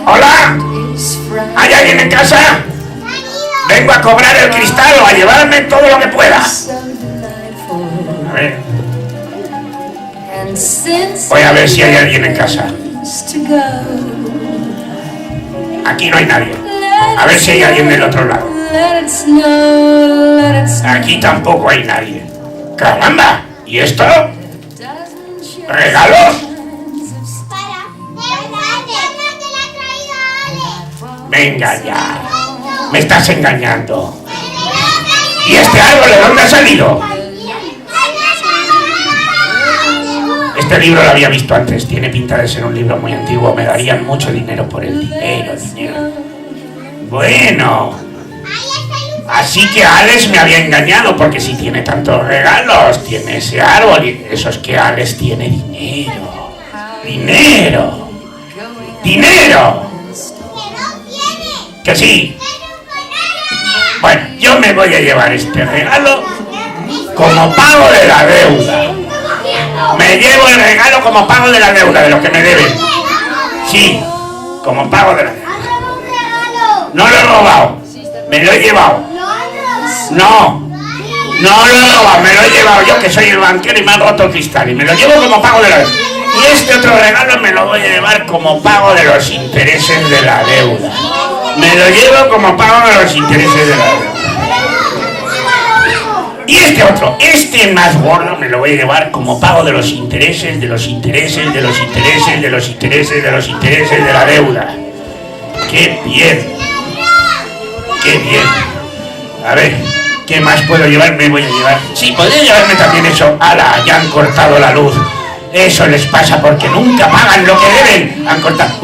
¡Hola! ¿Hay alguien en casa? Vengo a cobrar el cristal o a llevarme todo lo que pueda. A ver. Voy a ver si hay alguien en casa. Aquí no hay nadie. A ver si hay alguien del otro lado. Aquí tampoco hay nadie. ¡Caramba! ¿Y esto? ¿Regalos? Venga ya. Me estás engañando. ¿Y este árbol de dónde ha salido? Este libro lo había visto antes. Tiene pinta de ser un libro muy antiguo. Me darían mucho dinero por el dinero. Bueno. Así que Alex me había engañado, porque si tiene tantos regalos, tiene ese árbol, y eso es que Alex tiene dinero. ¡Dinero! ¡Dinero! ¡Que sí! Bueno, yo me voy a llevar este regalo como pago de la deuda. Me llevo el regalo como pago de la deuda, de lo que me deben. Sí, como pago de la deuda. No lo he robado, me lo he llevado. No lo he robado, me lo he llevado yo, que soy el banquero y me han roto el cristal. Y me lo llevo como pago de la deuda. Y este otro regalo me lo voy a llevar como pago de los intereses de la deuda. Me lo llevo como pago de los intereses de la deuda. Y este otro, este más gordo, me lo voy a llevar como pago de los intereses, de los intereses, de los intereses, de los intereses, de los intereses de la deuda. ¡Qué bien! ¡Qué bien! A ver, ¿qué más puedo llevar? Me voy a llevar... Sí, podría llevarme también eso. ¡Hala! Ya han cortado la luz. Eso les pasa porque nunca pagan lo que deben. Han cortado...